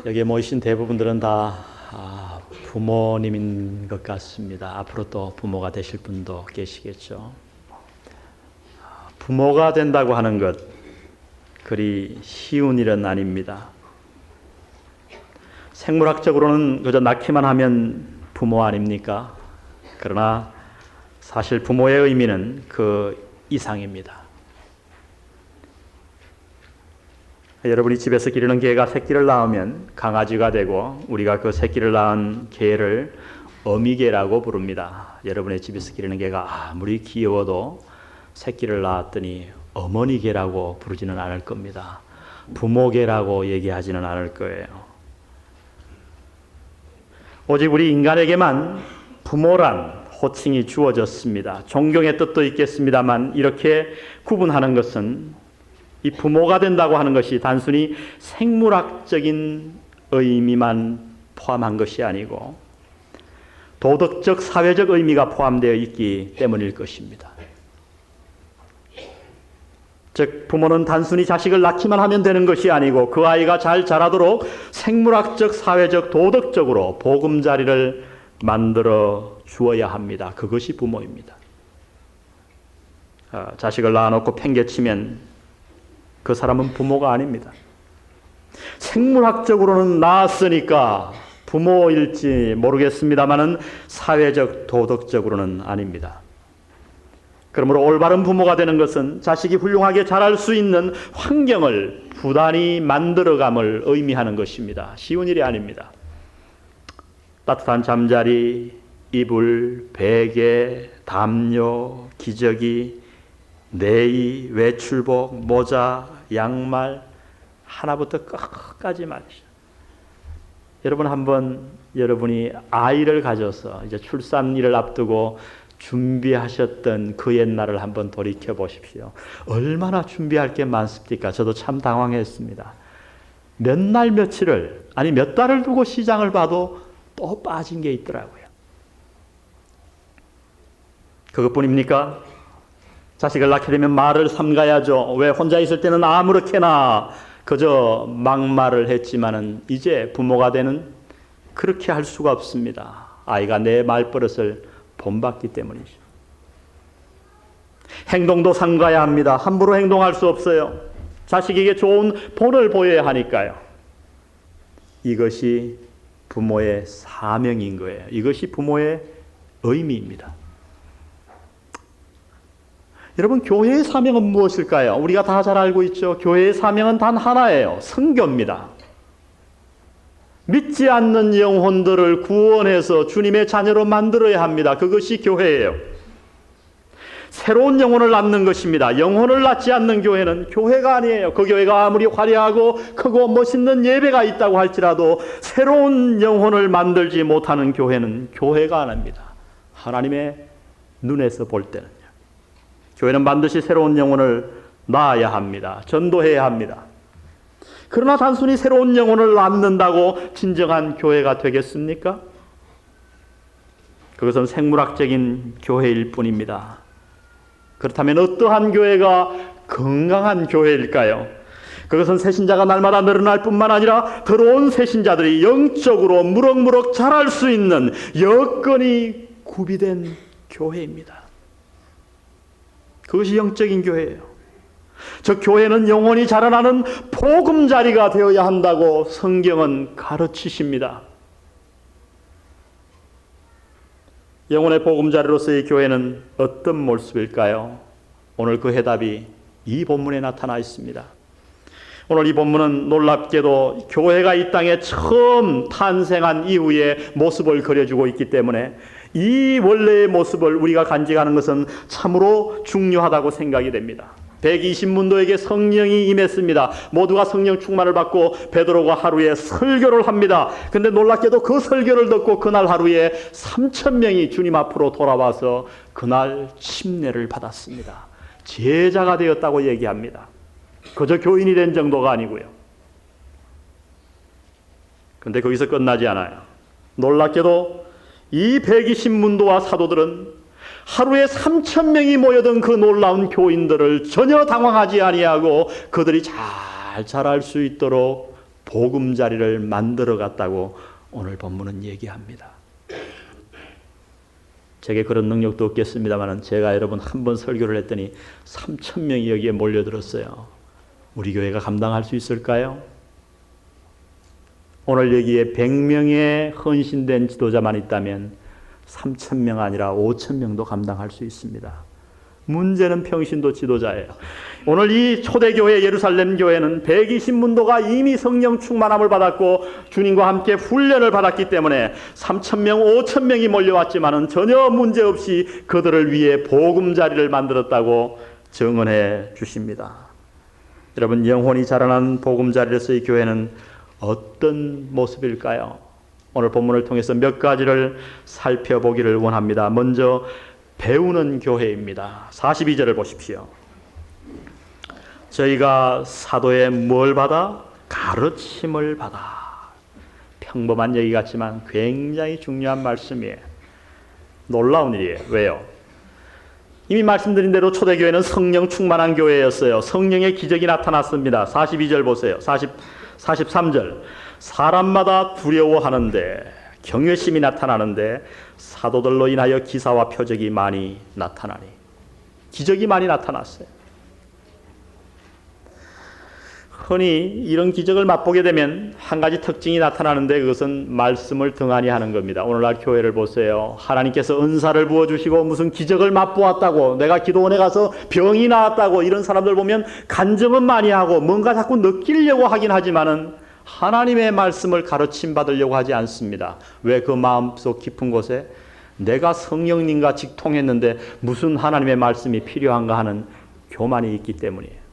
여기에 모이신 대부분들은 다 부모님인 것 같습니다. 앞으로 또 부모가 되실 분도 계시겠죠. 부모가 된다고 하는 것, 그리 쉬운 일은 아닙니다. 생물학적으로는 그저 낳기만 하면 부모 아닙니까? 그러나 사실 부모의 의미는 그 이상입니다. 여러분이 집에서 기르는 개가 새끼를 낳으면 강아지가 되고, 우리가 그 새끼를 낳은 개를 어미개라고 부릅니다. 여러분의 집에서 기르는 개가 아무리 귀여워도 새끼를 낳았더니 어머니개라고 부르지는 않을 겁니다. 부모개라고 얘기하지는 않을 거예요. 오직 우리 인간에게만 부모란 호칭이 주어졌습니다. 존경의 뜻도 있겠습니다만, 이렇게 구분하는 것은 이 부모가 된다고 하는 것이 단순히 생물학적인 의미만 포함한 것이 아니고 도덕적, 사회적 의미가 포함되어 있기 때문일 것입니다. 즉, 부모는 단순히 자식을 낳기만 하면 되는 것이 아니고 그 아이가 잘 자라도록 생물학적, 사회적, 도덕적으로 보금자리를 만들어 주어야 합니다. 그것이 부모입니다. 자식을 낳아놓고 팽개치면 그 사람은 부모가 아닙니다. 생물학적으로는 낳았으니까 부모일지 모르겠습니다만은 사회적, 도덕적으로는 아닙니다. 그러므로 올바른 부모가 되는 것은 자식이 훌륭하게 자랄 수 있는 환경을 부단히 만들어감을 의미하는 것입니다. 쉬운 일이 아닙니다. 따뜻한 잠자리, 이불, 베개, 담요, 기저귀, 내의, 외출복, 모자, 양말 하나부터 끝까지 말이죠. 여러분 한번 여러분이 아이를 가져서 이제 출산일을 앞두고 준비하셨던 그 옛날을 한번 돌이켜 보십시오. 얼마나 준비할 게 많습니까? 저도 참 당황했습니다. 몇 날 며칠을, 아니 몇 달을 두고 시장을 봐도 또 빠진 게 있더라고요. 그것뿐입니까? 자식을 낳게 되면 말을 삼가야죠. 왜 혼자 있을 때는 아무렇게나 그저 막말을 했지만은 이제 부모가 되는 그렇게 할 수가 없습니다. 아이가 내 말버릇을 본받기 때문이죠. 행동도 삼가야 합니다. 함부로 행동할 수 없어요. 자식에게 좋은 본을 보여야 하니까요. 이것이 부모의 사명인 거예요. 이것이 부모의 의미입니다. 여러분, 교회의 사명은 무엇일까요? 우리가 다 잘 알고 있죠. 교회의 사명은 단 하나예요. 선교입니다. 믿지 않는 영혼들을 구원해서 주님의 자녀로 만들어야 합니다. 그것이 교회예요. 새로운 영혼을 낳는 것입니다. 영혼을 낳지 않는 교회는 교회가 아니에요. 그 교회가 아무리 화려하고 크고 멋있는 예배가 있다고 할지라도 새로운 영혼을 만들지 못하는 교회는 교회가 아닙니다. 하나님의 눈에서 볼 때는. 교회는 반드시 새로운 영혼을 낳아야 합니다. 전도해야 합니다. 그러나 단순히 새로운 영혼을 낳는다고 진정한 교회가 되겠습니까? 그것은 생물학적인 교회일 뿐입니다. 그렇다면 어떠한 교회가 건강한 교회일까요? 그것은 새신자가 날마다 늘어날 뿐만 아니라 들어온 새신자들이 영적으로 무럭무럭 자랄 수 있는 여건이 구비된 교회입니다. 그것이 영적인 교회예요. 저 교회는 영혼이 자라나는 보금자리가 되어야 한다고 성경은 가르치십니다. 영혼의 보금자리로서의 교회는 어떤 모습일까요? 오늘 그 해답이 이 본문에 나타나 있습니다. 오늘 이 본문은 놀랍게도 교회가 이 땅에 처음 탄생한 이후의 모습을 그려주고 있기 때문에 이 원래의 모습을 우리가 간직하는 것은 참으로 중요하다고 생각이 됩니다. 120문도에게 성령이 임했습니다. 모두가 성령 충만을 받고 베드로가 하루에 설교를 합니다. 그런데 놀랍게도 그 설교를 듣고 그날 하루에 3,000명이 주님 앞으로 돌아와서 그날 침례를 받았습니다. 제자가 되었다고 얘기합니다. 그저 교인이 된 정도가 아니고요. 그런데 거기서 끝나지 않아요. 놀랍게도 이 120문도와 사도들은 하루에 3,000명이 모여든 그 놀라운 교인들을 전혀 당황하지 아니하고 그들이 잘 자랄 수 있도록 보금자리를 만들어 갔다고 오늘 본문은 얘기합니다. 제게 그런 능력도 없겠습니다만 제가 여러분 한 번 설교를 했더니 3,000명이 여기에 몰려들었어요. 우리 교회가 감당할 수 있을까요? 오늘 여기에 100명의 헌신된 지도자만 있다면 3,000명 아니라 5,000명도 감당할 수 있습니다. 문제는 평신도 지도자예요. 오늘 이 초대교회 예루살렘 교회는 120문도가 이미 성령 충만함을 받았고 주님과 함께 훈련을 받았기 때문에 3,000명, 5,000명이 몰려왔지만은 전혀 문제없이 그들을 위해 보금자리를 만들었다고 증언해 주십니다. 여러분, 영혼이 자라난 보금자리에서의 교회는 어떤 모습일까요? 오늘 본문을 통해서 몇 가지를 살펴보기를 원합니다. 먼저 배우는 교회입니다. 42절을 보십시오. 저희가 사도의 뭘 받아? 가르침을 받아. 평범한 얘기 같지만 굉장히 중요한 말씀이에요. 놀라운 일이에요. 왜요? 이미 말씀드린 대로 초대교회는 성령 충만한 교회였어요. 성령의 기적이 나타났습니다. 42절 보세요. 43절. 사람마다 두려워하는데 경외심이 나타나는데 사도들로 인하여 기사와 표적이 많이 나타나니. 기적이 많이 나타났어요. 흔히 이런 기적을 맛보게 되면 한 가지 특징이 나타나는데 그것은 말씀을 등한히 하는 겁니다. 오늘날 교회를 보세요. 하나님께서 은사를 부어주시고 무슨 기적을 맛보았다고, 내가 기도원에 가서 병이 나았다고, 이런 사람들 보면 간증은 많이 하고 뭔가 자꾸 느끼려고 하긴 하지만은 하나님의 말씀을 가르침 받으려고 하지 않습니다. 왜? 그 마음속 깊은 곳에 내가 성령님과 직통했는데 무슨 하나님의 말씀이 필요한가 하는 교만이 있기 때문이에요.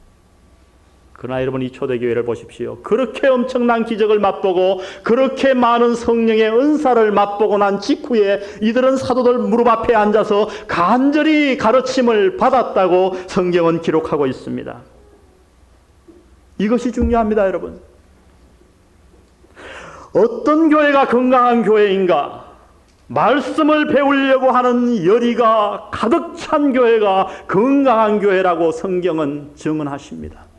그러나 여러분, 이 초대교회를 보십시오. 그렇게 엄청난 기적을 맛보고 그렇게 많은 성령의 은사를 맛보고 난 직후에 이들은 사도들 무릎 앞에 앉아서 간절히 가르침을 받았다고 성경은 기록하고 있습니다. 이것이 중요합니다, 여러분. 어떤 교회가 건강한 교회인가? 말씀을 배우려고 하는 열의가 가득 찬 교회가 건강한 교회라고 성경은 증언하십니다.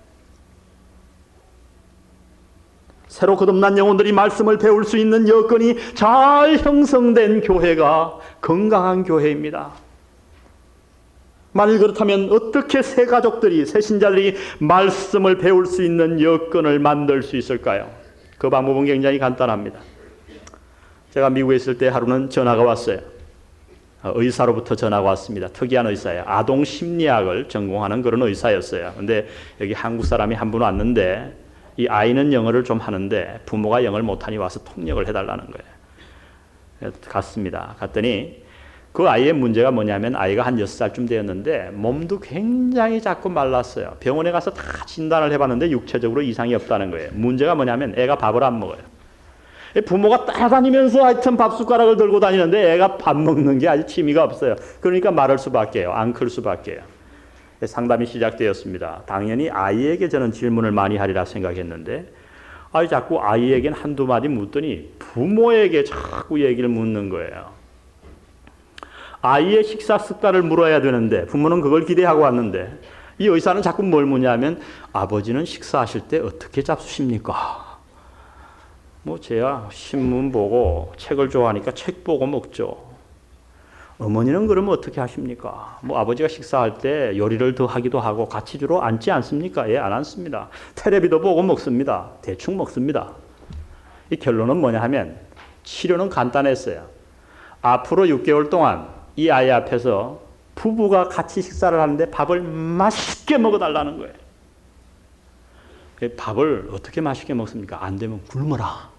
새로 거듭난 영혼들이 말씀을 배울 수 있는 여건이 잘 형성된 교회가 건강한 교회입니다. 만일 그렇다면 어떻게 새 가족들이, 새 신자들이 말씀을 배울 수 있는 여건을 만들 수 있을까요? 그 방법은 굉장히 간단합니다. 제가 미국에 있을 때 하루는 전화가 왔어요. 의사로부터 전화가 왔습니다. 특이한 의사예요. 아동 심리학을 전공하는 그런 의사였어요. 근데 여기 한국 사람이 한 분 왔는데 이 아이는 영어를 좀 하는데 부모가 영어를 못하니 와서 통역을 해달라는 거예요. 갔습니다. 갔더니 그 아이의 문제가 뭐냐면 아이가 한 6살쯤 되었는데 몸도 굉장히 작고 말랐어요. 병원에 가서 다 진단을 해봤는데 육체적으로 이상이 없다는 거예요. 문제가 뭐냐면 애가 밥을 안 먹어요. 부모가 따라다니면서 하여튼 밥 숟가락을 들고 다니는데 애가 밥 먹는 게 아주 취미가 없어요. 그러니까 말할 수밖에요. 안 클 수밖에요. 상담이 시작되었습니다. 당연히 아이에게 저는 질문을 많이 하리라 생각했는데 자꾸 아이에겐 한두 마디 묻더니 부모에게 자꾸 얘기를 묻는 거예요. 아이의 식사 습관을 물어야 되는데 부모는 그걸 기대하고 왔는데 이 의사는 자꾸 뭘 묻냐면 아버지는 식사하실 때 어떻게 잡수십니까? 쟤야 신문 보고 책을 좋아하니까 책 보고 먹죠. 어머니는 그러면 어떻게 하십니까? 아버지가 식사할 때 요리를 더 하기도 하고 같이 주로 앉지 않습니까? 예, 안 앉습니다. 텔레비도 보고 먹습니다. 대충 먹습니다. 이 결론은 뭐냐 하면 치료는 간단했어요. 앞으로 6개월 동안 이 아이 앞에서 부부가 같이 식사를 하는데 밥을 맛있게 먹어달라는 거예요. 밥을 어떻게 맛있게 먹습니까? 안 되면 굶어라.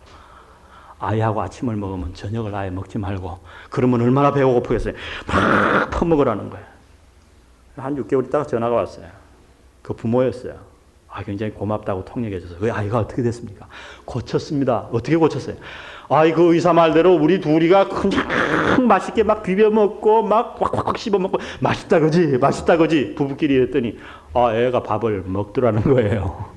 아이하고 아침을 먹으면 저녁을 아예 먹지 말고 그러면 얼마나 배가 고프겠어요. 막 퍼먹으라는 거예요. 한 6개월 있다가 전화가 왔어요. 그 부모였어요. 굉장히 고맙다고 통역해줘서 그 아이가 어떻게 됐습니까? 고쳤습니다. 어떻게 고쳤어요? 그 의사 말대로 우리 둘이가 그냥 맛있게 막 비벼 먹고 막 꽉꽉 씹어 먹고 맛있다 그지? 맛있다 그지? 부부끼리 했더니 애가 밥을 먹더라는 거예요.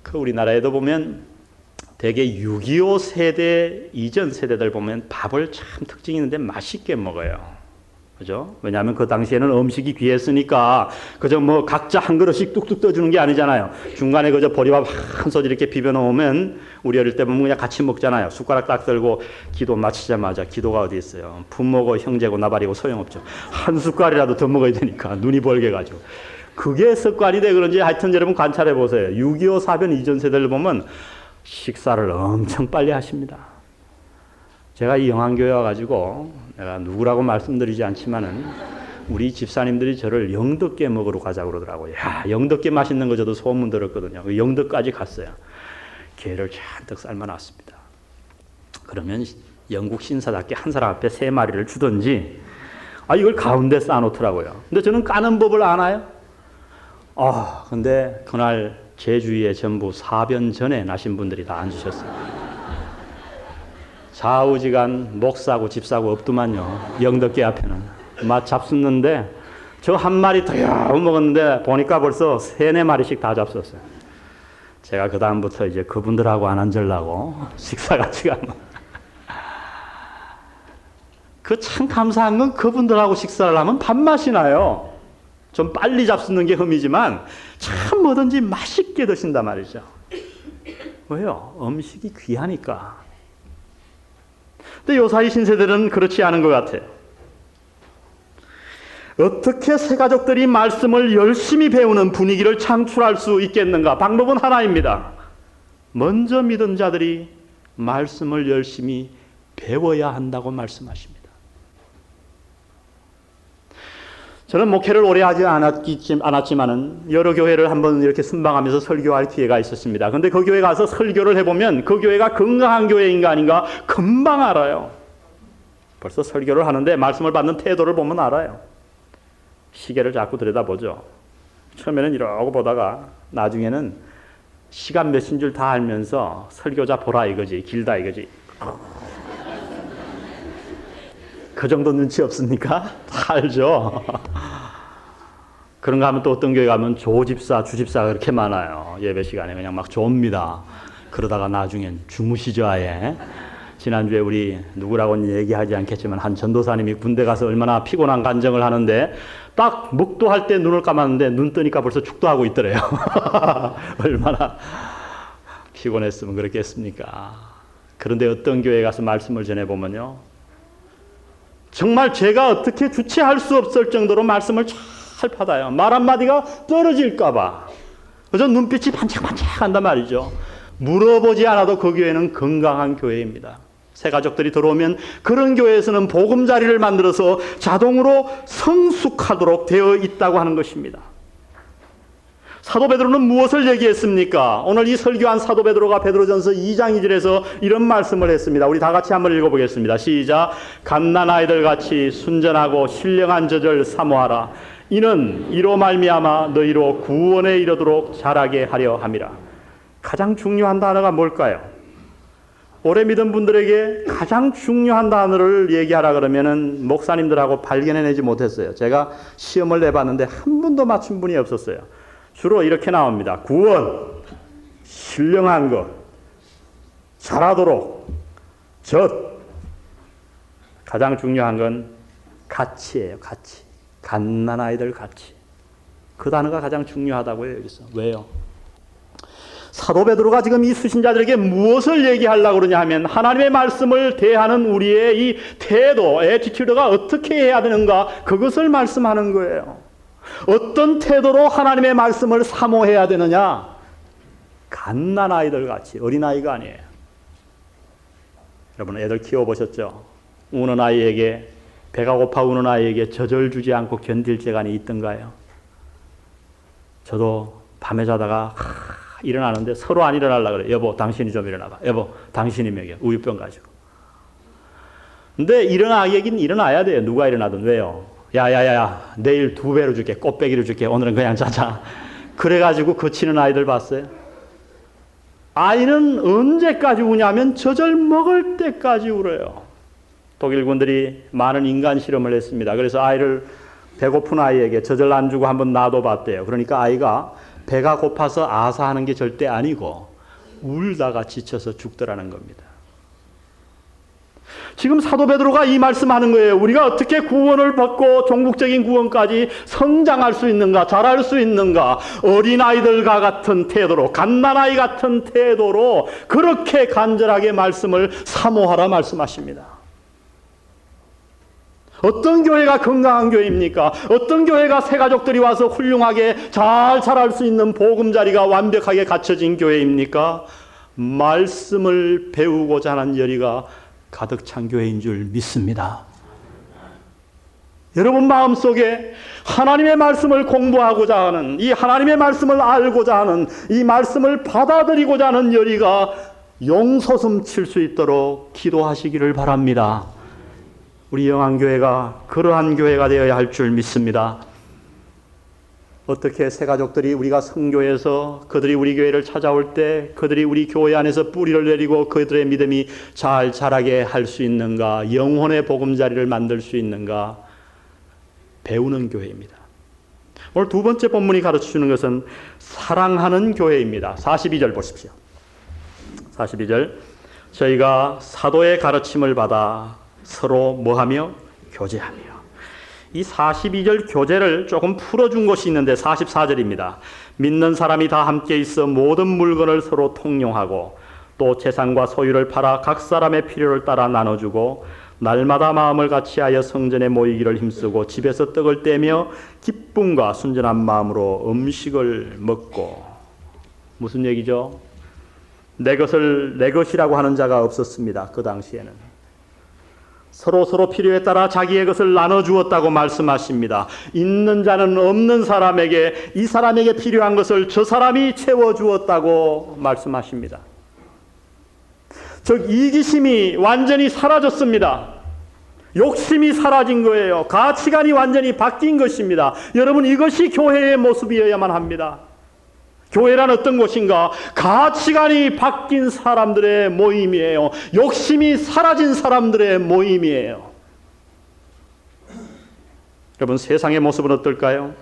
그 우리나라에도 보면 대개 6.25 세대 이전 세대들 보면 밥을 참 특징이 있는데 맛있게 먹어요. 그죠? 왜냐하면 그 당시에는 음식이 귀했으니까 그저 뭐 각자 한 그릇씩 뚝뚝 떠주는 게 아니잖아요. 중간에 그저 보리밥 한 소지 이렇게 비벼 놓으면 우리 어릴 때 보면 그냥 같이 먹잖아요. 숟가락 딱 들고 기도 마치자마자 기도가 어디 있어요. 부모고 형제고 나발이고 소용없죠. 한 숟갈이라도 더 먹어야 되니까 눈이 벌게 가지고. 그게 습관이 돼 그런지 하여튼 여러분 관찰해 보세요. 6.25 사변 이전 세대를 보면 식사를 엄청 빨리 하십니다. 제가 이 영안교회 와가지고 내가 누구라고 말씀드리지 않지만은 우리 집사님들이 저를 영덕게 먹으러 가자고 그러더라고요. 야, 영덕게 맛있는 거 저도 소문 들었거든요. 그 영덕까지 갔어요. 게를 잔뜩 삶아놨습니다. 그러면 영국 신사답게 한 사람 앞에 3마리를 주든지 이걸 가운데 쌓아놓더라고요. 근데 저는 까는 법을 아나요? 근데 그날 제 주위에 전부 사변 전에 나신 분들이 다 앉으셨어요. 좌우지간 목사고 집사고 없더만요. 영덕계 앞에는. 맛 잡수는데 저 한 마리 더 먹었는데 보니까 벌써 3-4마리씩 다 잡섰어요. 제가 그 다음부터 이제 그분들하고 안 앉으려고 식사 같이 가면. 그 참 감사한 건 그분들하고 식사를 하면 밥맛이 나요. 좀 빨리 잡수는 게 흠이지만 참 뭐든지 맛있게 드신단 말이죠. 왜요? 음식이 귀하니까. 근데 요사이 신세대는 그렇지 않은 것 같아요. 어떻게 새 가족들이 말씀을 열심히 배우는 분위기를 창출할 수 있겠는가? 방법은 하나입니다. 먼저 믿은 자들이 말씀을 열심히 배워야 한다고 말씀하십니다. 저는 목회를 오래 하지 않았지만은 여러 교회를 한번 이렇게 순방하면서 설교할 기회가 있었습니다. 그런데 그 교회 가서 설교를 해보면 그 교회가 건강한 교회인가 아닌가 금방 알아요. 벌써 설교를 하는데 말씀을 받는 태도를 보면 알아요. 시계를 자꾸 들여다보죠. 처음에는 이러고 보다가 나중에는 시간 몇인 줄 다 알면서 설교자 보라 이거지, 길다 이거지. 그 정도 눈치 없습니까? 다 알죠. 그런가 하면 또 어떤 교회 가면 조집사, 주집사가 그렇게 많아요. 예배 시간에 그냥 막 좁니다. 그러다가 나중엔 주무시죠 아예. 지난주에 우리 누구라고는 얘기하지 않겠지만 한 전도사님이 군대 가서 얼마나 피곤한 간증을 하는데 딱 목도할 때 눈을 감았는데 눈 뜨니까 벌써 축도하고 있더래요. 얼마나 피곤했으면 그렇겠습니까? 그런데 어떤 교회에 가서 말씀을 전해보면요. 정말 제가 어떻게 주체할 수 없을 정도로 말씀을 잘 받아요. 말 한마디가 떨어질까 봐. 그래서 눈빛이 반짝반짝한단 말이죠. 물어보지 않아도 그 교회는 건강한 교회입니다. 새 가족들이 들어오면 그런 교회에서는 보금자리를 만들어서 자동으로 성숙하도록 되어 있다고 하는 것입니다. 사도 베드로는 무엇을 얘기했습니까? 오늘 이 설교한 사도 베드로가 베드로전서 2장 2절에서 이런 말씀을 했습니다. 우리 다 같이 한번 읽어보겠습니다. 시작. 갓난아이들 같이 순전하고 신령한 젖을 사모하라. 이는 이로 말미암아 너희로 구원에 이르도록 자라게 하려 함이라. 가장 중요한 단어가 뭘까요? 오래 믿은 분들에게 가장 중요한 단어를 얘기하라 그러면은 목사님들하고 발견해내지 못했어요. 제가 시험을 내봤는데 한 번도 맞춘 분이 없었어요. 주로 이렇게 나옵니다. 구원, 신령한 것, 잘하도록, 젖. 가장 중요한 건 가치예요. 가치. 갓난아이들 가치. 그 단어가 가장 중요하다고요. 여기서. 왜요? 사도 베드로가 지금 이 수신자들에게 무엇을 얘기하려고 그러냐 하면 하나님의 말씀을 대하는 우리의 이 태도, 애티튜드가 어떻게 해야 되는가 그것을 말씀하는 거예요. 어떤 태도로 하나님의 말씀을 사모해야 되느냐? 갓난아이들 같이, 어린아이가 아니에요. 여러분 애들 키워보셨죠? 우는 아이에게, 배가 고파 우는 아이에게 젖을 주지 않고 견딜 재간이 있던가요? 저도 밤에 자다가 일어나는데 서로 안 일어나려고 그래요. 여보 당신이 좀 일어나봐. 여보 당신이 먹여. 우유병 가지고. 근데 일어나긴 일어나야 돼요. 누가 일어나든. 왜요? 야야야 내일 2배로 줄게. 꽃배기로 줄게. 오늘은 그냥 자자. 그래가지고 그치는 아이들 봤어요? 아이는 언제까지 우냐면 젖을 먹을 때까지 울어요. 독일군들이 많은 인간 실험을 했습니다. 그래서 아이를 배고픈 아이에게 젖을 안 주고 한번 놔둬봤대요. 그러니까 아이가 배가 고파서 아사하는 게 절대 아니고 울다가 지쳐서 죽더라는 겁니다. 지금 사도 베드로가 이 말씀하는 거예요. 우리가 어떻게 구원을 받고 종국적인 구원까지 성장할 수 있는가, 자랄 수 있는가. 어린아이들과 같은 태도로, 갓난아이 같은 태도로 그렇게 간절하게 말씀을 사모하라 말씀하십니다. 어떤 교회가 건강한 교회입니까? 어떤 교회가 새 가족들이 와서 훌륭하게 잘 자랄 수 있는 보금자리가 완벽하게 갖춰진 교회입니까? 말씀을 배우고자 하는 열의가 가득 찬 교회인 줄 믿습니다. 여러분 마음속에 하나님의 말씀을 공부하고자 하는, 이 하나님의 말씀을 알고자 하는, 이 말씀을 받아들이고자 하는 열의가 용솟음 칠 수 있도록 기도하시기를 바랍니다. 우리 영안교회가 그러한 교회가 되어야 할 줄 믿습니다. 어떻게 새 가족들이 우리가 성교에서 그들이 우리 교회를 찾아올 때 그들이 우리 교회 안에서 뿌리를 내리고 그들의 믿음이 잘 자라게 할 수 있는가, 영혼의 보금자리를 만들 수 있는가 배우는 교회입니다. 오늘 두 번째 본문이 가르쳐주는 것은 사랑하는 교회입니다. 42절 보십시오. 42절 저희가 사도의 가르침을 받아 서로 뭐하며? 교제하며. 이 42절 교제를 조금 풀어준 것이 있는데 44절입니다. 믿는 사람이 다 함께 있어 모든 물건을 서로 통용하고 또 재산과 소유를 팔아 각 사람의 필요를 따라 나눠주고 날마다 마음을 같이하여 성전에 모이기를 힘쓰고 집에서 떡을 떼며 기쁨과 순전한 마음으로 음식을 먹고. 무슨 얘기죠? 내 것을 내 것이라고 하는 자가 없었습니다. 그 당시에는. 서로 필요에 따라 자기의 것을 나눠주었다고 말씀하십니다. 있는 자는 없는 사람에게, 이 사람에게 필요한 것을 저 사람이 채워주었다고 말씀하십니다. 즉 이기심이 완전히 사라졌습니다. 욕심이 사라진 거예요. 가치관이 완전히 바뀐 것입니다. 여러분 이것이 교회의 모습이어야만 합니다. 교회란 어떤 곳인가? 가치관이 바뀐 사람들의 모임이에요. 욕심이 사라진 사람들의 모임이에요. 여러분 세상의 모습은 어떨까요?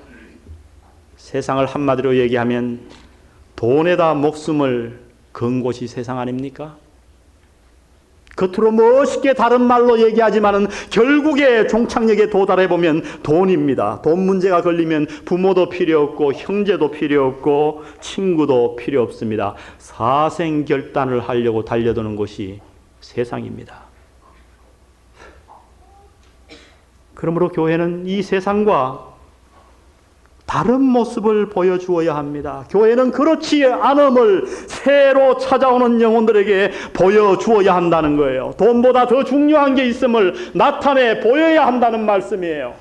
세상을 한마디로 얘기하면 돈에다 목숨을 건 곳이 세상 아닙니까? 겉으로 멋있게 다른 말로 얘기하지만은 결국에 종착역에 도달해 보면 돈입니다. 돈 문제가 걸리면 부모도 필요 없고 형제도 필요 없고 친구도 필요 없습니다. 사생결단을 하려고 달려드는 곳이 세상입니다. 그러므로 교회는 이 세상과 다른 모습을 보여주어야 합니다. 교회는 그렇지 않음을 새로 찾아오는 영혼들에게 보여주어야 한다는 거예요. 돈보다 더 중요한 게 있음을 나타내 보여야 한다는 말씀이에요.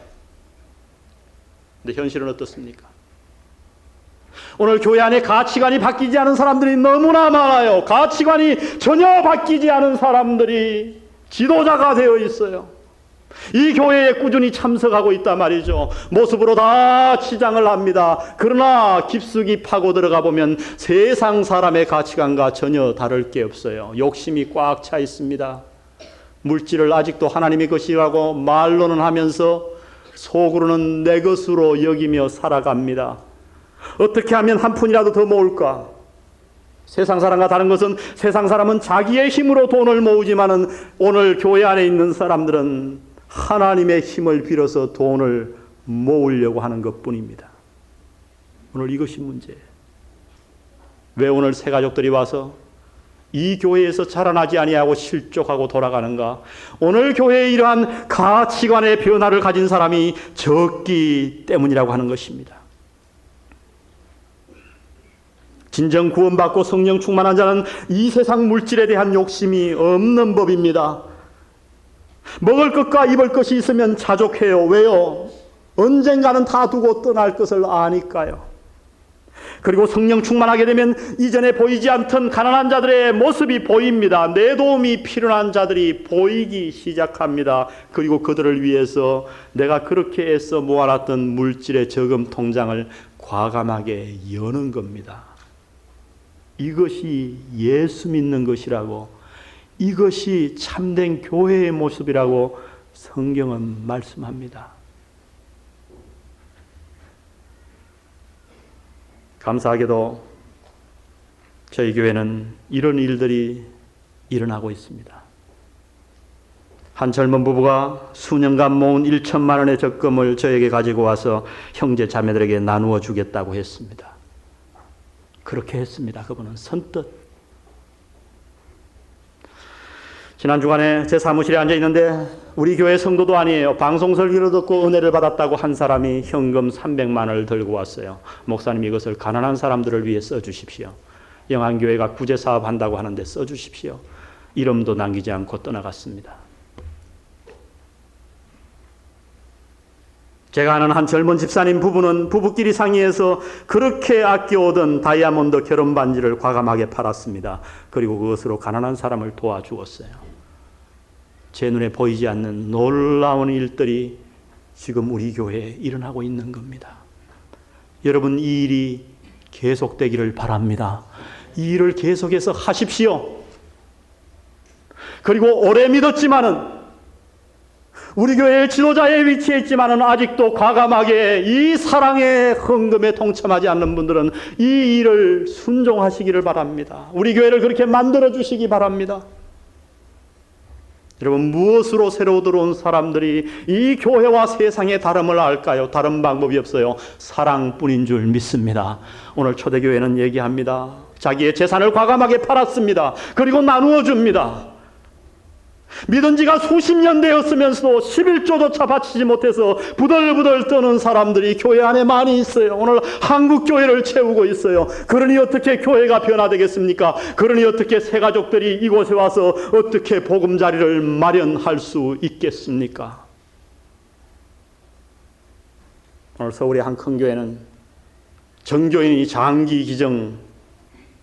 근데 현실은 어떻습니까? 오늘 교회 안에 가치관이 바뀌지 않은 사람들이 너무나 많아요. 가치관이 전혀 바뀌지 않은 사람들이 지도자가 되어 있어요. 이 교회에 꾸준히 참석하고 있단 말이죠. 모습으로 다 치장을 합니다. 그러나 깊숙이 파고 들어가 보면 세상 사람의 가치관과 전혀 다를 게 없어요. 욕심이 꽉 차 있습니다. 물질을 아직도 하나님의 것이라고 말로는 하면서 속으로는 내 것으로 여기며 살아갑니다. 어떻게 하면 한 푼이라도 더 모을까? 세상 사람과 다른 것은 세상 사람은 자기의 힘으로 돈을 모으지만은 오늘 교회 안에 있는 사람들은 하나님의 힘을 빌어서 돈을 모으려고 하는 것뿐입니다. 오늘 이것이 문제예요. 왜 오늘 새 가족들이 와서 이 교회에서 자라나지 아니하고 실족하고 돌아가는가? 오늘 교회에 이러한 가치관의 변화를 가진 사람이 적기 때문이라고 하는 것입니다. 진정 구원받고 성령 충만한 자는 이 세상 물질에 대한 욕심이 없는 법입니다. 먹을 것과 입을 것이 있으면 자족해요. 왜요? 언젠가는 다 두고 떠날 것을 아니까요. 그리고 성령 충만하게 되면 이전에 보이지 않던 가난한 자들의 모습이 보입니다. 내 도움이 필요한 자들이 보이기 시작합니다. 그리고 그들을 위해서 내가 그렇게 애써 모아놨던 물질의 저금 통장을 과감하게 여는 겁니다. 이것이 예수 믿는 것이라고, 이것이 참된 교회의 모습이라고 성경은 말씀합니다. 감사하게도 저희 교회는 이런 일들이 일어나고 있습니다. 한 젊은 부부가 수년간 모은 1천만 원의 적금을 저에게 가지고 와서 형제 자매들에게 나누어 주겠다고 했습니다. 그렇게 했습니다. 그분은 선뜻. 지난 주간에 제 사무실에 앉아 있는데 우리 교회 성도도 아니에요. 방송 설교를 듣고 은혜를 받았다고 한 사람이 현금 300만 원을 들고 왔어요. 목사님, 이것을 가난한 사람들을 위해 써주십시오. 영안교회가 구제사업 한다고 하는데 써주십시오. 이름도 남기지 않고 떠나갔습니다. 제가 아는 한 젊은 집사님 부부는 부부끼리 상의해서 그렇게 아껴오던 다이아몬드 결혼 반지를 과감하게 팔았습니다. 그리고 그것으로 가난한 사람을 도와주었어요. 제 눈에 보이지 않는 놀라운 일들이 지금 우리 교회에 일어나고 있는 겁니다. 여러분, 이 일이 계속되기를 바랍니다. 이 일을 계속해서 하십시오. 그리고 오래 믿었지만은 우리 교회의 지도자에 위치해 있지만은 아직도 과감하게 이 사랑의 헌금에 동참하지 않는 분들은 이 일을 순종하시기를 바랍니다. 우리 교회를 그렇게 만들어 주시기 바랍니다. 여러분, 무엇으로 새로 들어온 사람들이 이 교회와 세상의 다름을 알까요? 다른 방법이 없어요. 사랑뿐인 줄 믿습니다. 오늘 초대교회는 얘기합니다. 자기의 재산을 과감하게 팔았습니다. 그리고 나누어 줍니다. 믿은 지가 수십 년 되었으면서도 11조조차 바치지 못해서 부들부들 떠는 사람들이 교회 안에 많이 있어요. 오늘 한국 교회를 채우고 있어요. 그러니 어떻게 교회가 변화되겠습니까? 그러니 어떻게 새 가족들이 이곳에 와서 어떻게 보금자리를 마련할 수 있겠습니까? 오늘 서울의 한 큰 교회는 정교인이 장기 기정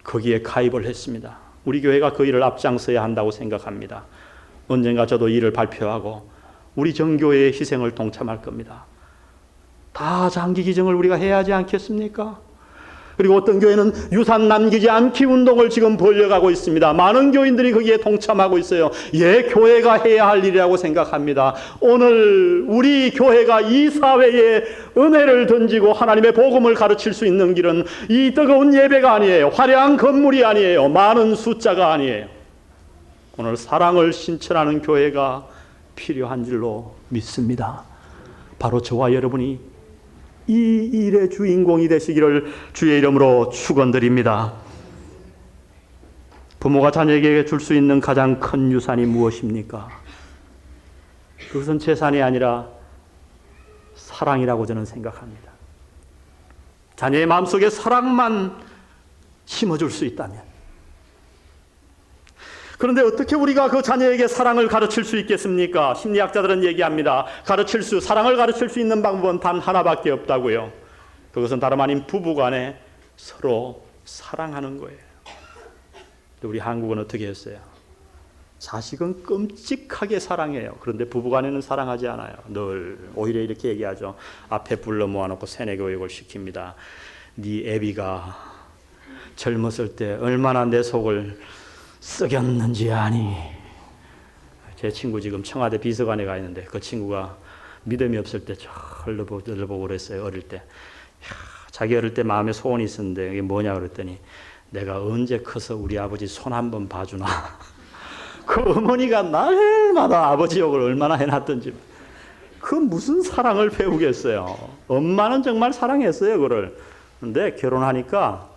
거기에 가입을 했습니다. 우리 교회가 그 일을 앞장서야 한다고 생각합니다. 언젠가 저도 이를 발표하고 우리 정교회의 희생을 동참할 겁니다. 다 장기 기증을 우리가 해야 하지 않겠습니까? 그리고 어떤 교회는 유산 남기지 않기 운동을 지금 벌려가고 있습니다. 많은 교인들이 거기에 동참하고 있어요. 예, 교회가 해야 할 일이라고 생각합니다. 오늘 우리 교회가 이 사회에 은혜를 던지고 하나님의 복음을 가르칠 수 있는 길은 이 뜨거운 예배가 아니에요. 화려한 건물이 아니에요. 많은 숫자가 아니에요. 오늘 사랑을 신천하는 교회가 필요한 줄로 믿습니다. 바로 저와 여러분이 이 일의 주인공이 되시기를 주의 이름으로 축원드립니다. 부모가 자녀에게 줄 수 있는 가장 큰 유산이 무엇입니까? 그것은 재산이 아니라 사랑이라고 저는 생각합니다. 자녀의 마음속에 사랑만 심어줄 수 있다면, 그런데 어떻게 우리가 그 자녀에게 사랑을 가르칠 수 있겠습니까? 심리학자들은 얘기합니다. 사랑을 가르칠 수 있는 방법은 단 하나밖에 없다고요. 그것은 다름 아닌 부부간에 서로 사랑하는 거예요. 우리 한국은 어떻게 했어요? 자식은 끔찍하게 사랑해요. 그런데 부부간에는 사랑하지 않아요. 늘 오히려 이렇게 얘기하죠. 앞에 불러 모아놓고 세뇌 교육을 시킵니다. 네 애비가 젊었을 때 얼마나 내 속을 썩였는지 아니. 제 친구 지금 청와대 비서관에 가 있는데 그 친구가 믿음이 없을 때 저를 보고 그랬어요. 어릴 때. 자기 어릴 때 마음에 소원이 있었는데 이게 뭐냐 그랬더니 내가 언제 커서 우리 아버지 손 한번 봐주나. 그 어머니가 날마다 아버지 욕을 얼마나 해놨던지. 그 무슨 사랑을 배우겠어요. 엄마는 정말 사랑했어요. 그를. 근데 결혼하니까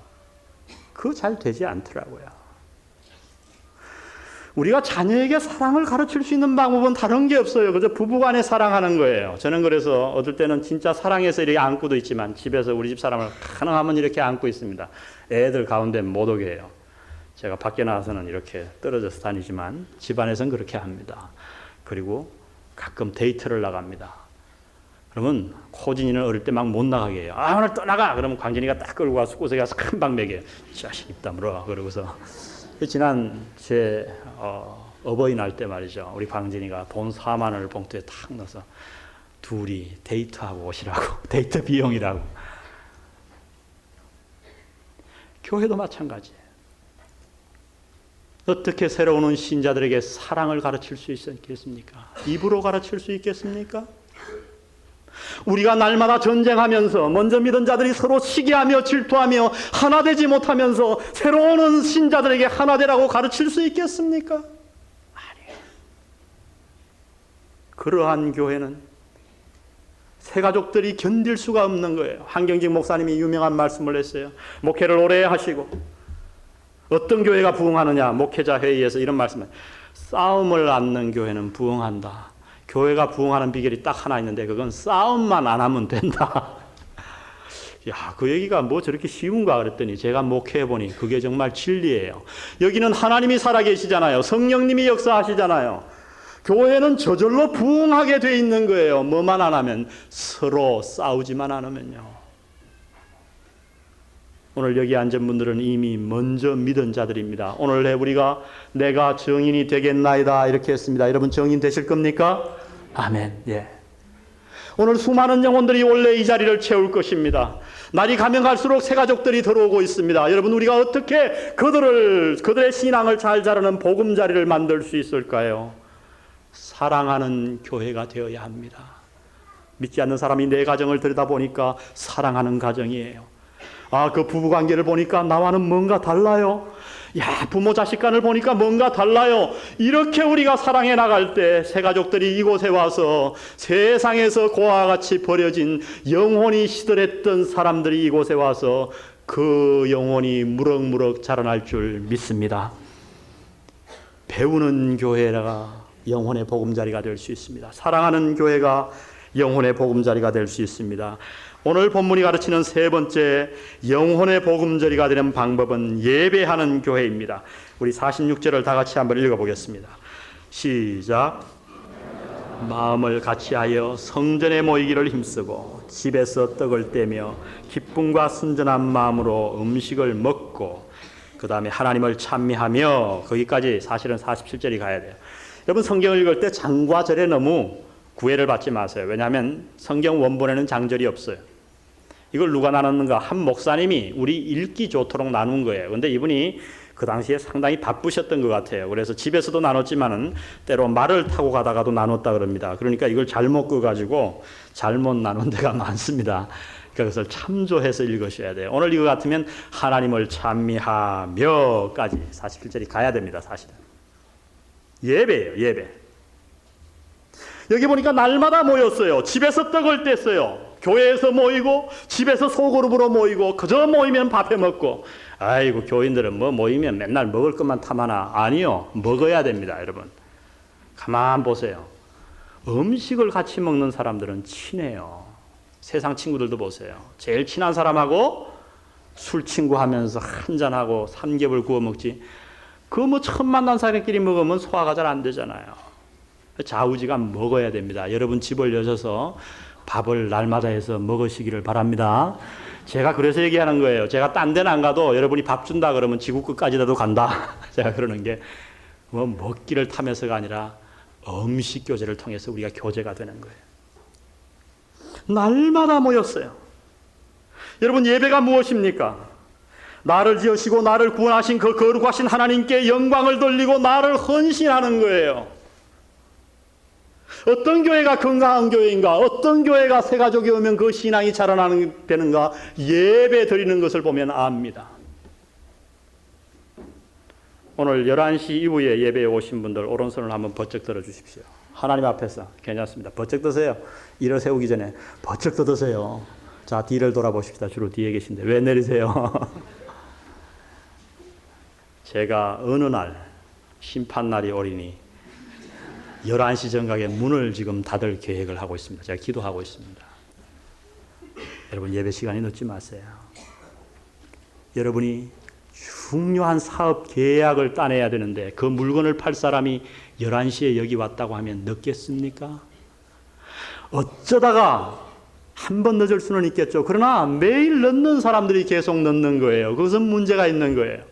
그거 잘 되지 않더라고요. 우리가 자녀에게 사랑을 가르칠 수 있는 방법은 다른 게 없어요. 그저 부부간에 사랑하는 거예요. 저는 그래서 어떨 때는 진짜 사랑해서 이렇게 안고도 있지만 집에서 우리 집 사람을 가능하면 이렇게 안고 있습니다. 애들 가운데 못 오게 해요. 제가 밖에 나와서는 이렇게 떨어져서 다니지만 집안에서는 그렇게 합니다. 그리고 가끔 데이트를 나갑니다. 그러면 코진이는 어릴 때 막 못 나가게 해요. 아, 오늘 떠나가! 그러면 광진이가 딱 끌고 와서 곳에 가서 큰 방 먹여요. 자식 입 다물어. 그러고서 지난 제 어버이날 때 말이죠. 우리 광진이가 돈 4만 원을 봉투에 탁 넣어서 둘이 데이트하고 오시라고. 데이트 비용이라고. 교회도 마찬가지예요. 어떻게 새로운 오는 신자들에게 사랑을 가르칠 수 있겠습니까? 입으로 가르칠 수 있겠습니까? 우리가 날마다 전쟁하면서 먼저 믿은 자들이 서로 시기하며 질투하며 하나 되지 못하면서 새로 오는 신자들에게 하나 되라고 가르칠 수 있겠습니까? 아니에요. 그러한 교회는 새가족들이 견딜 수가 없는 거예요. 한경직 목사님이 유명한 말씀을 했어요. 목회를 오래 하시고 어떤 교회가 부흥하느냐, 목회자 회의에서 이런 말씀을, 싸움을 않는 교회는 부흥한다. 교회가 부흥하는 비결이 딱 하나 있는데 그건 싸움만 안 하면 된다. 야, 그 얘기가 뭐 저렇게 쉬운가 그랬더니 제가 목회해보니 그게 정말 진리예요. 여기는 하나님이 살아계시잖아요. 성령님이 역사하시잖아요. 교회는 저절로 부흥하게 돼 있는 거예요. 뭐만 안 하면, 서로 싸우지만 않으면요. 오늘 여기 앉은 분들은 이미 먼저 믿은 자들입니다. 오늘 우리가 내가 정인이 되겠나이다 이렇게 했습니다. 여러분 정인 되실 겁니까? 아멘. 예. 오늘 수많은 영혼들이 원래 이 자리를 채울 것입니다. 날이 가면 갈수록 새 가족들이 들어오고 있습니다. 여러분 우리가 어떻게 그들의 신앙을 잘 자라는 보금자리를 만들 수 있을까요? 사랑하는 교회가 되어야 합니다. 믿지 않는 사람이 내 가정을 들여다보니까 사랑하는 가정이에요. 아, 그 부부관계를 보니까 나와는 뭔가 달라요. 야, 부모 자식 간을 보니까 뭔가 달라요. 이렇게 우리가 사랑해 나갈 때 새 가족들이 이곳에 와서 세상에서 고아와 같이 버려진 영혼이 시들했던 사람들이 이곳에 와서 그 영혼이 무럭무럭 자라날 줄 믿습니다. 배우는 교회가 영혼의 보금자리가 될 수 있습니다. 사랑하는 교회가 영혼의 보금자리가 될 수 있습니다. 오늘 본문이 가르치는 세 번째 영혼의 보금자리가 되는 방법은 예배하는 교회입니다. 우리 46절을 다 같이 한번 읽어보겠습니다. 시작. 마음을 같이하여 성전에 모이기를 힘쓰고 집에서 떡을 떼며 기쁨과 순전한 마음으로 음식을 먹고 그 다음에 하나님을 찬미하며, 거기까지 사실은 47절이 가야 돼요. 여러분 성경을 읽을 때 장과 절에 너무 구애를 받지 마세요. 왜냐하면 성경 원본에는 장절이 없어요. 이걸 누가 나눴는가? 한 목사님이 우리 읽기 좋도록 나눈 거예요. 그런데 이분이 그 당시에 상당히 바쁘셨던 것 같아요. 그래서 집에서도 나눴지만은 때로 말을 타고 가다가도 나눴다 그럽니다. 그러니까 이걸 잘못 꺼가지고 잘못 나눈 데가 많습니다. 그것을 참조해서 읽으셔야 돼요. 오늘 이거 같으면 하나님을 찬미하며까지 47절이 가야 됩니다. 사실은 예배예요. 예배. 여기 보니까 날마다 모였어요. 집에서 떡을 뗐어요. 교회에서 모이고 집에서 소그룹으로 모이고 그저 모이면 밥해 먹고, 아이고 교인들은 뭐 모이면 맨날 먹을 것만 탐하나. 아니요, 먹어야 됩니다. 여러분 가만 보세요. 음식을 같이 먹는 사람들은 친해요. 세상 친구들도 보세요. 제일 친한 사람하고 술 친구 하면서 한잔하고 삼겹을 구워 먹지, 그 뭐 처음 만난 사람끼리 먹으면 소화가 잘 안 되잖아요. 좌우지간 먹어야 됩니다. 여러분 집을 여셔서 밥을 날마다 해서 먹으시기를 바랍니다. 제가 그래서 얘기하는 거예요. 제가 딴 데는 안 가도 여러분이 밥 준다 그러면 지구 끝까지라도 간다. 제가 그러는 게 뭐 먹기를 탐해서가 아니라 음식 교제를 통해서 우리가 교제가 되는 거예요. 날마다 모였어요. 여러분 예배가 무엇입니까? 나를 지으시고 나를 구원하신 그 거룩하신 하나님께 영광을 돌리고 나를 헌신하는 거예요. 어떤 교회가 건강한 교회인가? 어떤 교회가 새 가족이 오면 그 신앙이 자라나는 되는가? 예배 드리는 것을 보면 압니다. 오늘 11시 이후에 예배에 오신 분들 오른손을 한번 번쩍 들어 주십시오. 하나님 앞에서. 괜찮습니다. 번쩍 드세요. 일을 세우기 전에 번쩍 드세요. 자, 뒤를 돌아보십시다. 주로 뒤에 계신데 왜 내리세요? 제가 어느 날 심판날이 오리니 11시 정각에 문을 지금 닫을 계획을 하고 있습니다. 제가 기도하고 있습니다. 여러분 예배 시간이 늦지 마세요. 여러분이 중요한 사업 계약을 따내야 되는데 그 물건을 팔 사람이 11시에 여기 왔다고 하면 늦겠습니까? 어쩌다가 한 번 늦을 수는 있겠죠. 그러나 매일 늦는 사람들이 계속 늦는 거예요. 그것은 문제가 있는 거예요.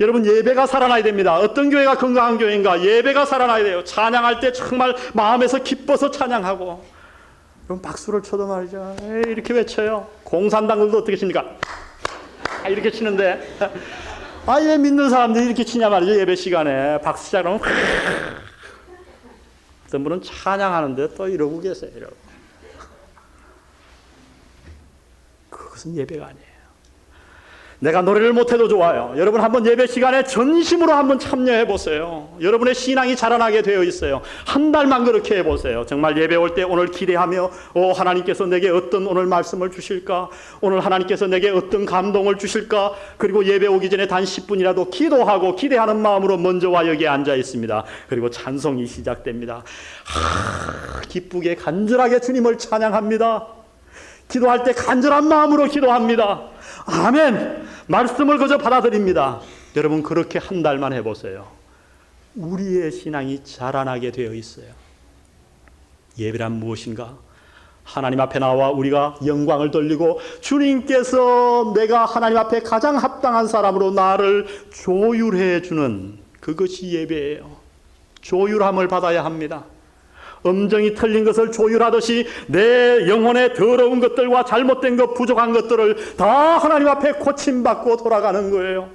여러분 예배가 살아나야 됩니다. 어떤 교회가 건강한 교회인가? 예배가 살아나야 돼요. 찬양할 때 정말 마음에서 기뻐서 찬양하고, 그럼 박수를 쳐도 말이죠. 이렇게 외쳐요. 공산당들도 어떻게 칩니까? 이렇게 치는데, 왜 믿는 사람들이 이렇게 치냐 말이죠. 예배 시간에 박수 시작하면 어떤 분은 찬양하는데 또 이러고 계세요. 이러고. 그것은 예배가 아니에요. 내가 노래를 못해도 좋아요. 여러분 한번 예배 시간에 전심으로 한번 참여해 보세요. 여러분의 신앙이 자라나게 되어 있어요. 한 달만 그렇게 해보세요. 정말 예배 올 때 오늘 기대하며 하나님께서 내게 어떤 오늘 말씀을 주실까? 오늘 하나님께서 내게 어떤 감동을 주실까? 그리고 예배 오기 전에 단 10분이라도 기도하고 기대하는 마음으로 먼저 와 여기에 앉아 있습니다. 그리고 찬송이 시작됩니다. 기쁘게 간절하게 주님을 찬양합니다. 기도할 때 간절한 마음으로 기도합니다. 아멘. 말씀을 그저 받아들입니다. 여러분 그렇게 한 달만 해보세요. 우리의 신앙이 자라나게 되어 있어요. 예배란 무엇인가? 하나님 앞에 나와 우리가 영광을 돌리고 주님께서 내가 하나님 앞에 가장 합당한 사람으로 나를 조율해 주는 그것이 예배예요. 조율함을 받아야 합니다. 음정이 틀린 것을 조율하듯이 내 영혼의 더러운 것들과 잘못된 것, 부족한 것들을 다 하나님 앞에 고침받고 돌아가는 거예요.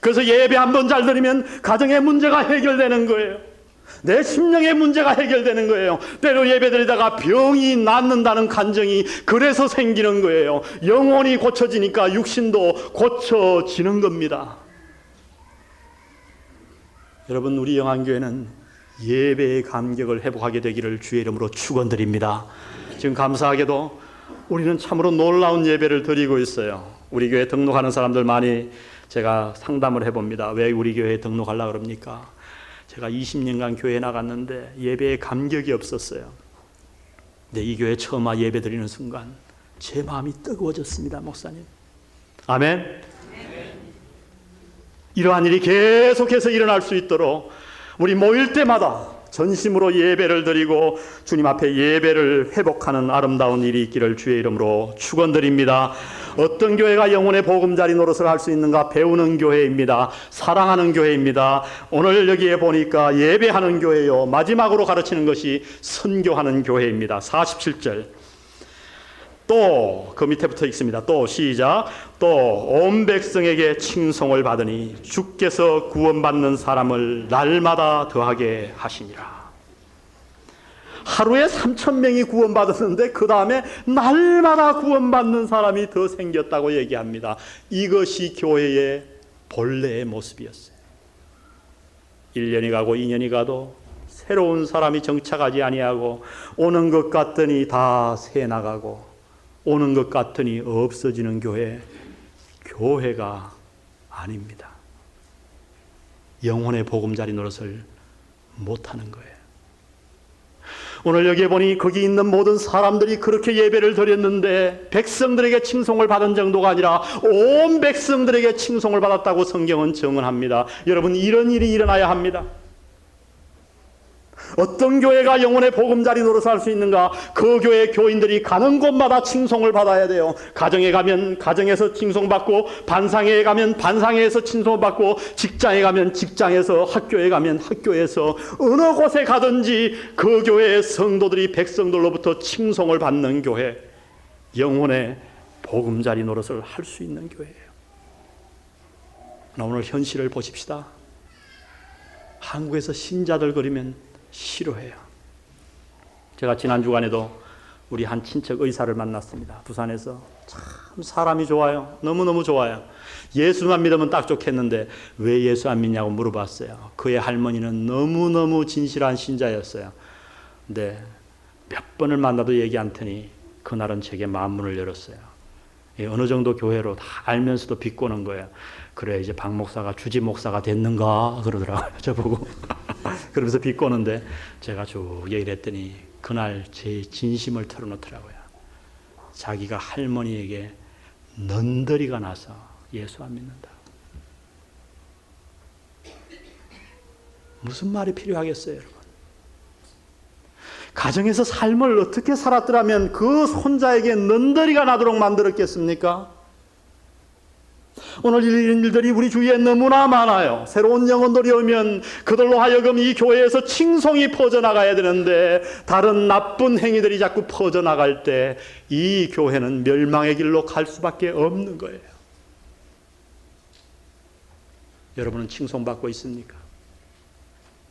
그래서 예배 한 번 잘 드리면 가정의 문제가 해결되는 거예요. 내 심령의 문제가 해결되는 거예요. 때로 예배 드리다가 병이 낫는다는 간증이 그래서 생기는 거예요. 영혼이 고쳐지니까 육신도 고쳐지는 겁니다. 여러분 우리 영안교회는 예배의 감격을 회복하게 되기를 주의 이름으로 축원드립니다. 지금 감사하게도 우리는 참으로 놀라운 예배를 드리고 있어요. 우리 교회 등록하는 사람들 많이 제가 상담을 해봅니다. 왜 우리 교회에 등록하려고 그럽니까? 제가 20년간 교회에 나갔는데 예배의 감격이 없었어요. 근데 이 교회에 처음 와 예배 드리는 순간 제 마음이 뜨거워졌습니다. 목사님. 아멘. 이러한 일이 계속해서 일어날 수 있도록 우리 모일 때마다 전심으로 예배를 드리고 주님 앞에 예배를 회복하는 아름다운 일이 있기를 주의 이름으로 축원드립니다. 어떤 교회가 영혼의 보금자리 노릇을 할 수 있는가? 배우는 교회입니다. 사랑하는 교회입니다. 오늘 여기에 보니까 예배하는 교회요. 마지막으로 가르치는 것이 선교하는 교회입니다. 47절. 또 그 밑에부터 읽습니다. 또 시작. 또 온 백성에게 칭송을 받으니 주께서 구원받는 사람을 날마다 더하게 하시니라. 하루에 3,000명이 구원받았는데 그 다음에 날마다 구원받는 사람이 더 생겼다고 얘기합니다. 이것이 교회의 본래의 모습이었어요. 1년이 가고 2년이 가도 새로운 사람이 정착하지 아니하고 오는 것 같더니 다 새 나가고 오는 것 같더니 없어지는 교회가 아닙니다. 영혼의 보금자리 노릇을 못하는 거예요. 오늘 여기에 보니 거기 있는 모든 사람들이 그렇게 예배를 드렸는데 백성들에게 칭송을 받은 정도가 아니라 온 백성들에게 칭송을 받았다고 성경은 증언합니다. 여러분 이런 일이 일어나야 합니다. 어떤 교회가 영혼의 보금자리 노릇을 할 수 있는가? 그 교회 교인들이 가는 곳마다 칭송을 받아야 돼요. 가정에 가면 가정에서 칭송받고, 반상회에 가면 반상회에서 칭송받고, 직장에 가면 직장에서, 학교에 가면 학교에서, 어느 곳에 가든지 그 교회의 성도들이 백성들로부터 칭송을 받는 교회, 영혼의 보금자리 노릇을 할 수 있는 교회예요. 오늘 현실을 보십시다. 한국에서 신자들 그리면 싫어해요. 제가 지난 주간에도 우리 한 친척 의사를 만났습니다. 부산에서. 참 사람이 좋아요. 너무너무 좋아요. 예수만 믿으면 딱 좋겠는데 왜 예수 안 믿냐고 물어봤어요. 그의 할머니는 너무너무 진실한 신자였어요. 근데 몇 번을 만나도 얘기 안 테니 그날은 제게 마음문을 열었어요. 어느 정도 교회로 다 알면서도 비꼬는 거예요. 그래 이제 박 목사가 주지 목사가 됐는가 그러더라고요. 저보고. 그러면서 비꼬는데 제가 쭉 얘기를 했더니 그날 제 진심을 털어놓더라고요. 자기가 할머니에게 넌더리가 나서 예수 안 믿는다. 무슨 말이 필요하겠어요, 여러분? 가정에서 삶을 어떻게 살았더라면 그 손자에게 넌더리가 나도록 만들었겠습니까? 오늘 이런 일들이 우리 주위에 너무나 많아요. 새로운 영혼들이 오면 그들로 하여금 이 교회에서 칭송이 퍼져나가야 되는데 다른 나쁜 행위들이 자꾸 퍼져나갈 때 이 교회는 멸망의 길로 갈 수밖에 없는 거예요. 여러분은 칭송받고 있습니까?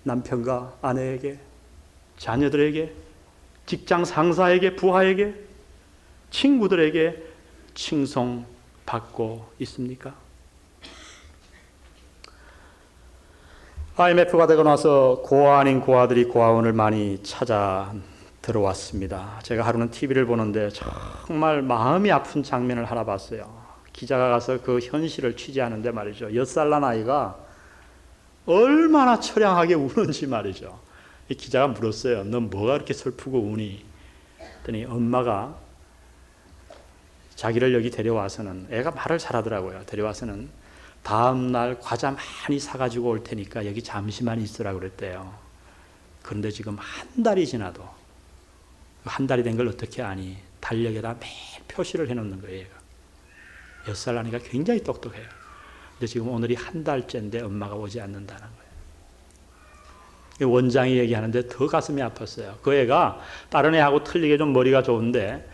남편과 아내에게, 자녀들에게, 직장 상사에게, 부하에게, 친구들에게 칭송 받고 있습니까? IMF가 되고 나서 고아 아닌 고아들이 고아원을 많이 찾아 들어왔습니다. 제가 하루는 TV를 보는데 정말 마음이 아픈 장면을 하나 봤어요. 기자가 가서 그 현실을 취재하는데 말이죠. 6살 난 아이가 얼마나 처량하게 우는지 말이죠. 이 기자가 물었어요. 너 뭐가 그렇게 슬프고 우니? 그랬더니 엄마가 자기를 여기 데려와서는, 애가 말을 잘하더라고요. 데려와서는 다음 날 과자 많이 사가지고 올 테니까 여기 잠시만 있으라고 그랬대요. 그런데 지금 한 달이 지나도, 한 달이 된 걸 어떻게 아니? 달력에다 매일 표시를 해놓는 거예요. 얘가. 6살 아니까 굉장히 똑똑해요. 근데 지금 오늘이 한 달째인데 엄마가 오지 않는다는 거예요. 원장이 얘기하는데 더 가슴이 아팠어요. 그 애가 다른 애하고 틀리게 좀 머리가 좋은데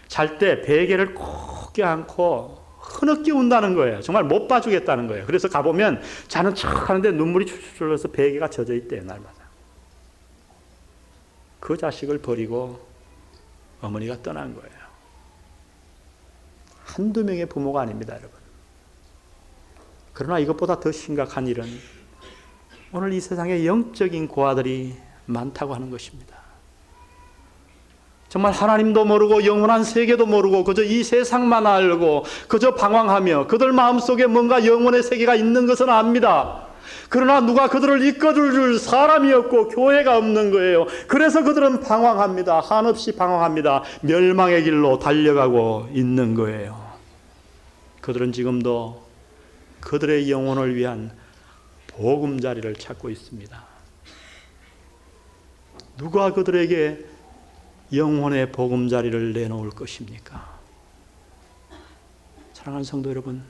잘 때 베개를 꼭 껴안고 흐느끼 운다는 거예요. 정말 못 봐주겠다는 거예요. 그래서 가보면 자는 척 하는데 눈물이 출출 흘러서 베개가 젖어 있대요, 날마다. 그 자식을 버리고 어머니가 떠난 거예요. 한두 명의 부모가 아닙니다, 여러분. 그러나 이것보다 더 심각한 일은 오늘 이 세상에 영적인 고아들이 많다고 하는 것입니다. 정말 하나님도 모르고 영원한 세계도 모르고 그저 이 세상만 알고 그저 방황하며 그들 마음속에 뭔가 영혼의 세계가 있는 것은 압니다. 그러나 누가 그들을 이끌어줄 사람이 없고 교회가 없는 거예요. 그래서 그들은 방황합니다. 한없이 방황합니다. 멸망의 길로 달려가고 있는 거예요. 그들은 지금도 그들의 영혼을 위한 보금자리를 찾고 있습니다. 누가 그들에게 영혼의 보금자리를 내놓을 것입니까? 사랑하는 성도 여러분,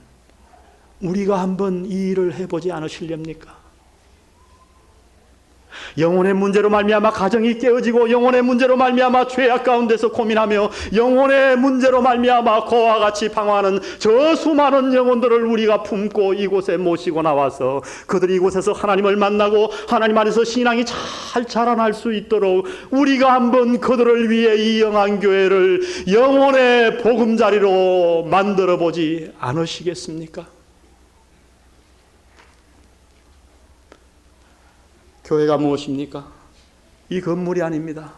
우리가 한번 이 일을 해보지 않으시렵니까? 영혼의 문제로 말미암아 가정이 깨어지고 영혼의 문제로 말미암아 죄악 가운데서 고민하며 영혼의 문제로 말미암아 그와 같이 방황하는 저 수많은 영혼들을 우리가 품고 이곳에 모시고 나와서 그들이 이곳에서 하나님을 만나고 하나님 안에서 신앙이 잘 자라날 수 있도록 우리가 한번 그들을 위해 이 영안교회를 영혼의 보금자리로 만들어 보지 않으시겠습니까? 교회가 무엇입니까? 이 건물이 아닙니다.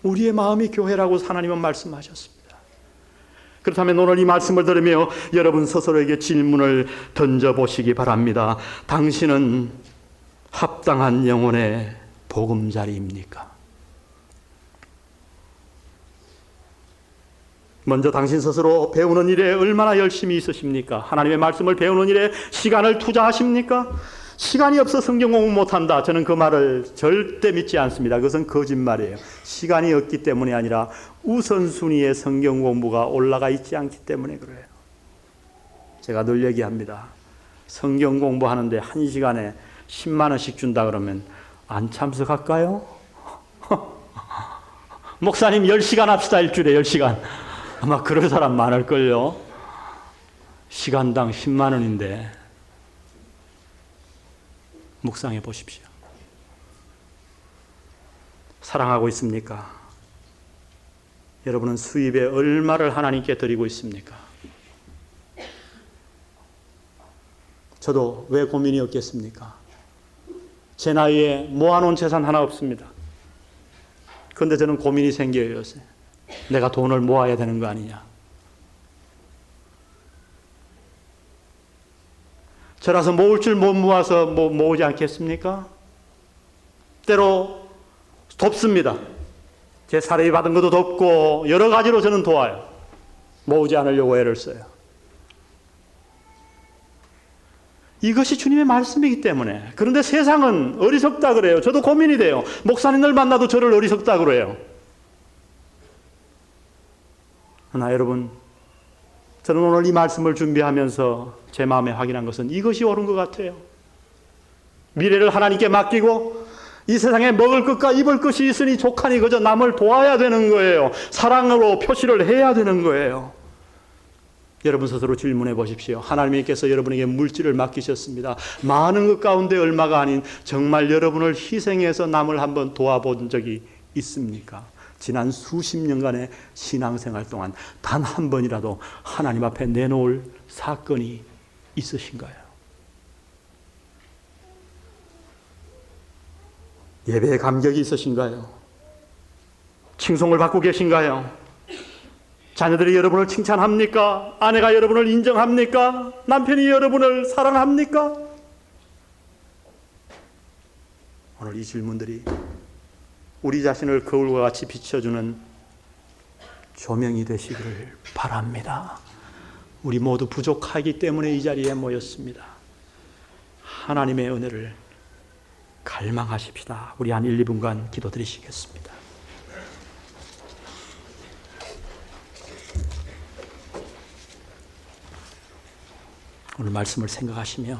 우리의 마음이 교회라고 하나님은 말씀하셨습니다. 그렇다면 오늘 이 말씀을 들으며 여러분 스스로에게 질문을 던져보시기 바랍니다. 당신은 합당한 영혼의 보금자리입니까? 먼저 당신 스스로 배우는 일에 얼마나 열심히 있으십니까? 하나님의 말씀을 배우는 일에 시간을 투자하십니까? 시간이 없어 성경 공부 못한다. 저는 그 말을 절대 믿지 않습니다. 그것은 거짓말이에요. 시간이 없기 때문이 아니라 우선순위에 성경 공부가 올라가 있지 않기 때문에 그래요. 제가 늘 얘기합니다. 성경 공부하는데 1시간에 10만 원씩 준다 그러면 안 참석할까요? 목사님 10시간 합시다. 일주일에 10시간. 아마 그럴 사람 많을걸요. 시간당 10만 원인데 묵상해 보십시오. 사랑하고 있습니까? 여러분은 수입에 얼마를 하나님께 드리고 있습니까? 저도 왜 고민이 없겠습니까? 제 나이에 모아놓은 재산 하나 없습니다. 그런데 저는 고민이 생겨요, 요새. 내가 돈을 모아야 되는 거 아니냐. 저라서 모을 줄 못 모아서 모으지 않겠습니까? 때로 돕습니다. 제 사례비 받은 것도 돕고 여러 가지로 저는 도와요. 모으지 않으려고 애를 써요. 이것이 주님의 말씀이기 때문에. 그런데 세상은 어리석다 그래요. 저도 고민이 돼요. 목사님들 만나도 저를 어리석다 그래요. 그러나 여러분, 저는 오늘 이 말씀을 준비하면서 제 마음에 확인한 것은 이것이 옳은 것 같아요. 미래를 하나님께 맡기고 이 세상에 먹을 것과 입을 것이 있으니 족하니 그저 남을 도와야 되는 거예요. 사랑으로 표시를 해야 되는 거예요. 여러분 스스로 질문해 보십시오. 하나님께서 여러분에게 물질을 맡기셨습니다. 많은 것 가운데 얼마가 아닌 정말 여러분을 희생해서 남을 한번 도와본 적이 있습니까? 지난 수십 년간의 신앙생활 동안 단 한 번이라도 하나님 앞에 내놓을 사건이 있으신가요? 예배의 감격이 있으신가요? 칭송을 받고 계신가요? 자녀들이 여러분을 칭찬합니까? 아내가 여러분을 인정합니까? 남편이 여러분을 사랑합니까? 오늘 이 질문들이 우리 자신을 거울과 같이 비춰주는 조명이 되시기를 바랍니다. 우리 모두 부족하기 때문에 이 자리에 모였습니다. 하나님의 은혜를 갈망하십시다. 우리 한 1, 2분간 기도드리시겠습니다. 오늘 말씀을 생각하시며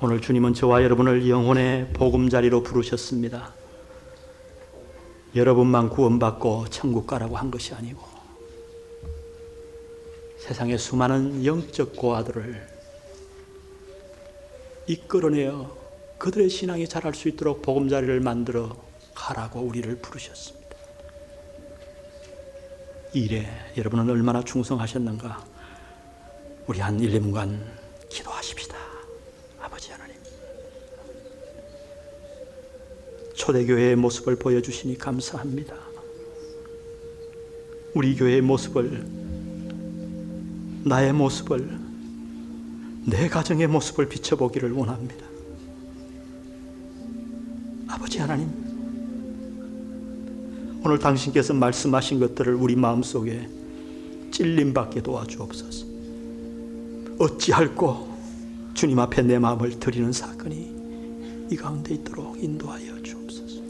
오늘 주님은 저와 여러분을 영혼의 보금자리로 부르셨습니다. 여러분만 구원받고 천국 가라고 한 것이 아니고 세상의 수많은 영적 고아들을 이끌어내어 그들의 신앙이 자랄 수 있도록 보금자리를 만들어 가라고 우리를 부르셨습니다. 이 일에 여러분은 얼마나 충성하셨는가? 우리 한 1, 2분간 기도하십시다. 아버지 하나님, 초대교회의 모습을 보여주시니 감사합니다. 우리 교회의 모습을, 나의 모습을, 내 가정의 모습을 비춰보기를 원합니다. 아버지 하나님, 오늘 당신께서 말씀하신 것들을 우리 마음속에 찔림받게 도와주옵소서. 어찌할꼬 주님 앞에 내 마음을 드리는 사건이 이 가운데 있도록 인도하여 주옵소서.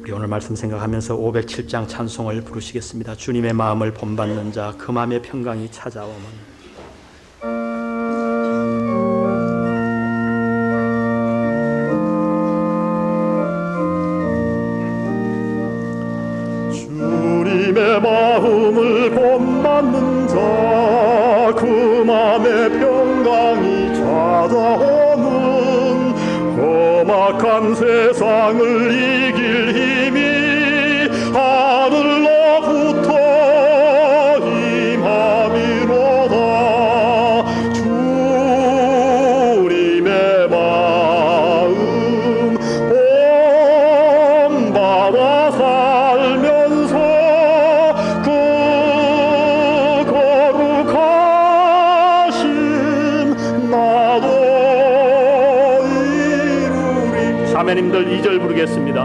우리 오늘 말씀 생각하면서 507장 찬송을 부르시겠습니다. 주님의 마음을 본받는 자 그 마음의 평강이 찾아오면 주님의 마음을 본받는 자 그 마음의 평강이 찾아오는 험악한 세상을 이길 힘이 하늘로부터 임함이로다. 주님의 마음 본받아 살면서 그 거룩하신 나도 이루리. 자매님들 2절 부르겠습니다.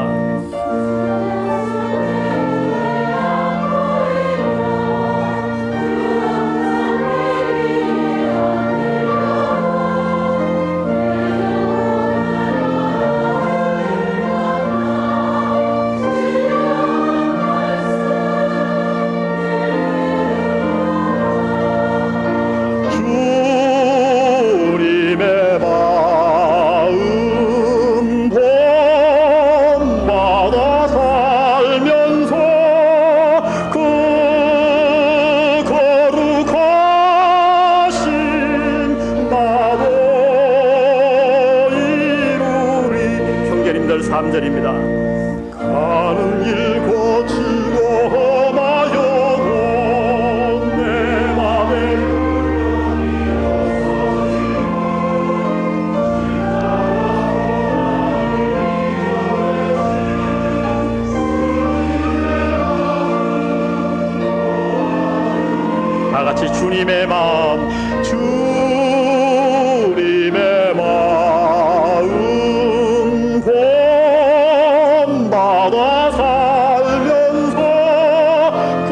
가는 길 거치고 험하여도 내 맘에 다 같이 주님의 마음, 주님의 마음 본받아 살면서 그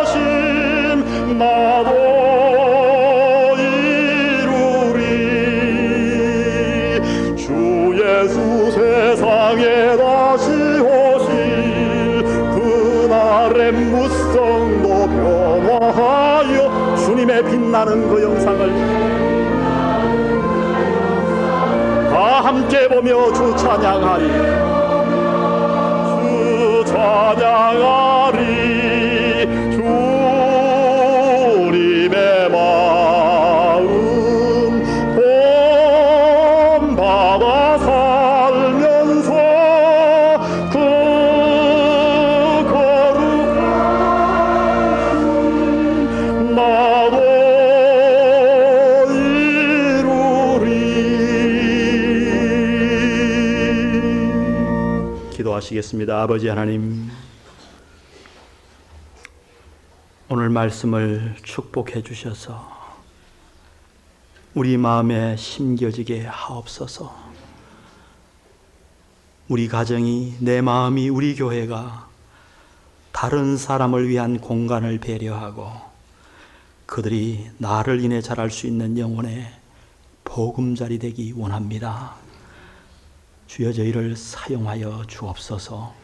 거룩하심 나도 이루리. 주 예수 세상에 다시 오실 그날의 무성도 변화하여 주님의 빛나는 그 영상을 다 함께 보며 주 찬양하리. 주 찬양하리. 기도하시겠습니다. 아버지 하나님, 오늘 말씀을 축복해 주셔서 우리 마음에 심겨지게 하옵소서. 우리 가정이, 내 마음이, 우리 교회가 다른 사람을 위한 공간을 배려하고 그들이 나를 인해 자랄 수 있는 영혼의 보금자리 되기 원합니다. 주여, 저희를 사용하여 주옵소서.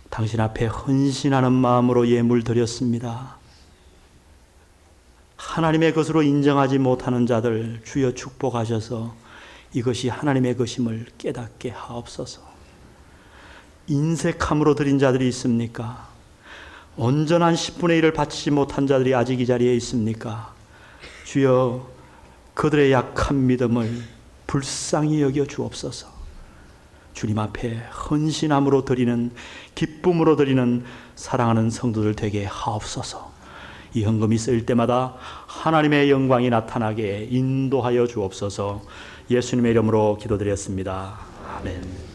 당신 앞에 헌신하는 마음으로 예물 드렸습니다. 하나님의 것으로 인정하지 못하는 자들 주여 축복하셔서 이것이 하나님의 것임을 깨닫게 하옵소서. 인색함으로 드린 자들이 있습니까? 온전한 10분의 1을 바치지 못한 자들이 아직 이 자리에 있습니까? 주여, 그들의 약한 믿음을 불쌍히 여겨 주옵소서. 주님 앞에 헌신함으로 드리는, 기쁨으로 드리는 사랑하는 성도들 되게 하옵소서. 이 헌금이 쓰일 때마다 하나님의 영광이 나타나게 인도하여 주옵소서. 예수님의 이름으로 기도드렸습니다. 아멘.